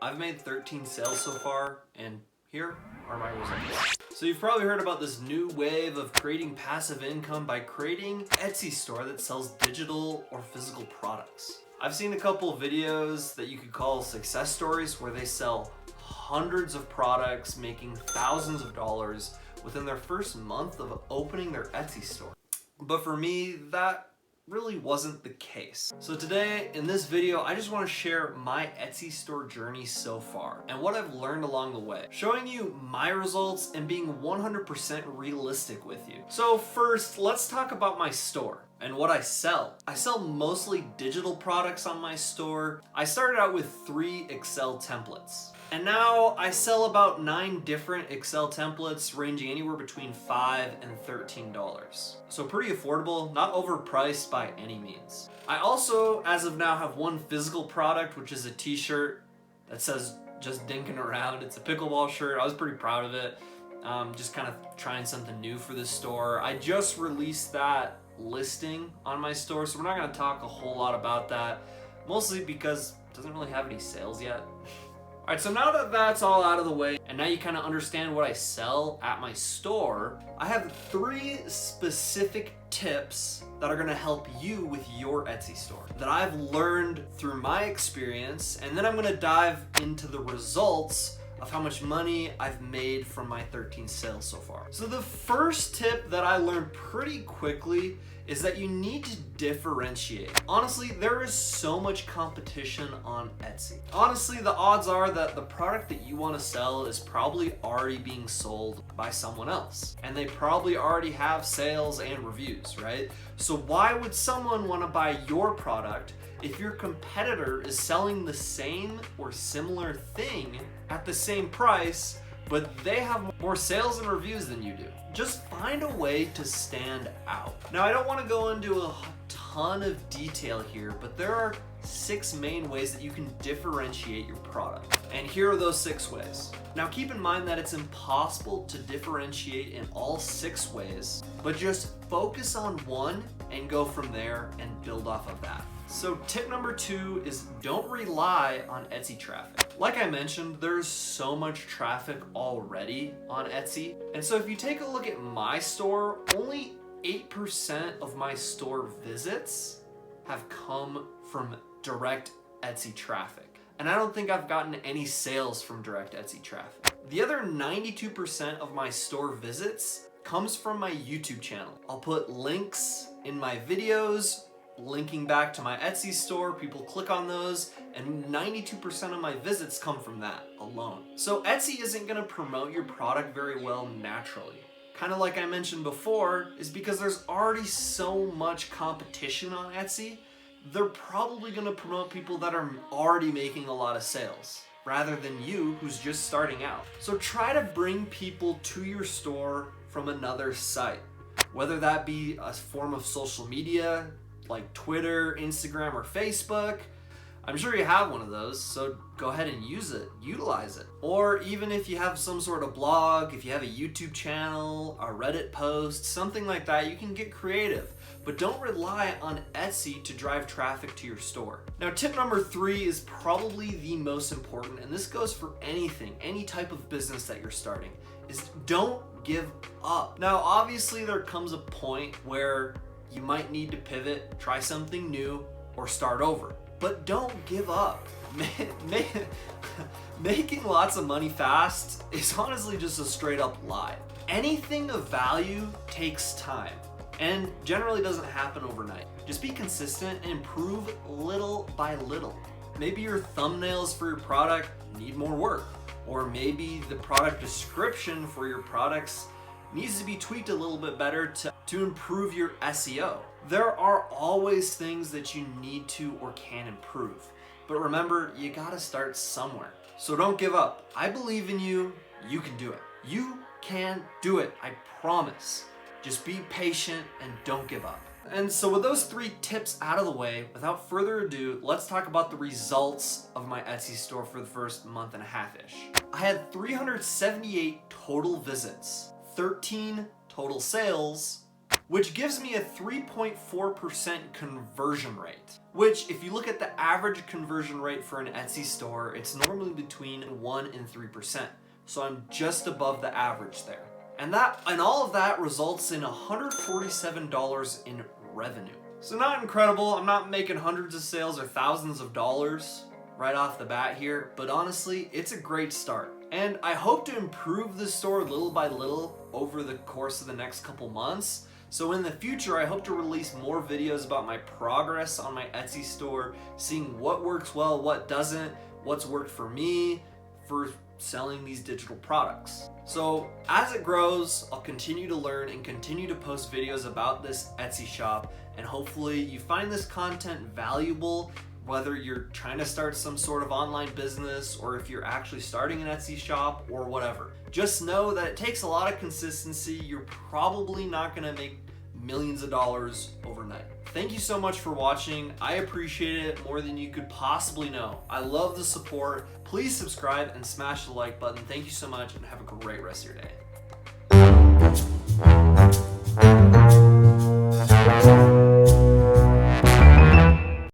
I've made 13 sales so far, and here are my results. So you've probably heard about this new wave of creating passive income by creating an Etsy store that sells digital or physical products. I've seen a couple of videos that you could call success stories where they sell hundreds of products, making thousands of dollars within their first month of opening their Etsy store. But for me, that really wasn't the case. So today, in this video, I just want to share my Etsy store journey so far and what I've learned along the way, showing you my results and being 100% realistic with you. So first, let's talk about my store and what I sell. I sell mostly digital products on my store. I started out with 3 Excel templates. And now I sell about 9 different Excel templates ranging anywhere between $5 and $13. So pretty affordable, not overpriced by any means. I also, as of now, have one physical product, which is a t-shirt that says just dinking around. It's a pickleball shirt. I was pretty proud of it. Just kind of trying something new for this store. I just released that listing on my store, so we're not going to talk a whole lot about that, mostly because it doesn't really have any sales yet. Alright, so now that that's all out of the way, and now you kind of understand what I sell at my store, I have 3 specific tips that are going to help you with your Etsy store that I've learned through my experience, and then I'm going to dive into the results of how much money I've made from my 13 sales so far. So the first tip that I learned pretty quickly is that you need to differentiate. Honestly, there is so much competition on Etsy. Honestly, the odds are that the product that you want to sell is probably already being sold by someone else, and they probably already have sales and reviews, right? So why would someone want to buy your product if your competitor is selling the same or similar thing at the same price, but they have more sales and reviews than you do? Just find a way to stand out. Now, I don't want to go into a ton of detail here, but there are 6 main ways that you can differentiate your product. And here are those 6 ways. Now, keep in mind that it's impossible to differentiate in all 6 ways, but just focus on one and go from there and build off of that. So tip number 2 is don't rely on Etsy traffic. Like I mentioned, there's so much traffic already on Etsy. And so if you take a look at my store, only 8% of my store visits have come from direct Etsy traffic. And I don't think I've gotten any sales from direct Etsy traffic. The other 92% of my store visits comes from my YouTube channel. I'll put links in my videos linking back to my Etsy store. People click on those, and 92% of my visits come from that alone. So Etsy isn't going to promote your product very well naturally. Kind of like I mentioned before, is because there's already so much competition on Etsy, they're probably going to promote people that are already making a lot of sales rather than you who's just starting out. So try to bring people to your store from another site, whether that be a form of social media like Twitter, Instagram, or Facebook. I'm sure you have one of those, so go ahead and use it, utilize it. Or even if you have some sort of blog, if you have a YouTube channel, a Reddit post, something like that, you can get creative. But don't rely on Etsy to drive traffic to your store. Now, tip number 3 is probably the most important, and this goes for anything, any type of business that you're starting, is don't give up. Now, obviously there comes a point where you might need to pivot, try something new, or start over. But don't give up. Making lots of money fast is honestly just a straight up lie. Anything of value takes time and generally doesn't happen overnight. Just be consistent and improve little by little. Maybe your thumbnails for your product need more work, or maybe the product description for your products needs to be tweaked a little bit better to improve your SEO. There are always things that you need to or can improve. But remember, you gotta start somewhere. So don't give up. I believe in you. You can do it. You can do it. I promise. Just be patient and don't give up. And so with those 3 tips out of the way, without further ado, let's talk about the results of my Etsy store for the first month and a half-ish. I had 378 total visits, 13 total sales, which gives me a 3.4% conversion rate. Which, if you look at the average conversion rate for an Etsy store, it's normally between 1 and 3%. So I'm just above the average there. And all of that results in $147 in revenue. So not incredible, I'm not making hundreds of sales or thousands of dollars right off the bat here, but honestly, it's a great start. And I hope to improve this store little by little over the course of the next couple months. So in the future, I hope to release more videos about my progress on my Etsy store, seeing what works well, what doesn't, what's worked for me for selling these digital products. So as it grows, I'll continue to learn and continue to post videos about this Etsy shop, and hopefully you find this content valuable, whether you're trying to start some sort of online business or if you're actually starting an Etsy shop or whatever. Just know that it takes a lot of consistency. You're probably not gonna make millions of dollars overnight. Thank you so much for watching. I appreciate it more than you could possibly know. I love the support. Please subscribe and smash the like button. Thank you so much and have a great rest of your day.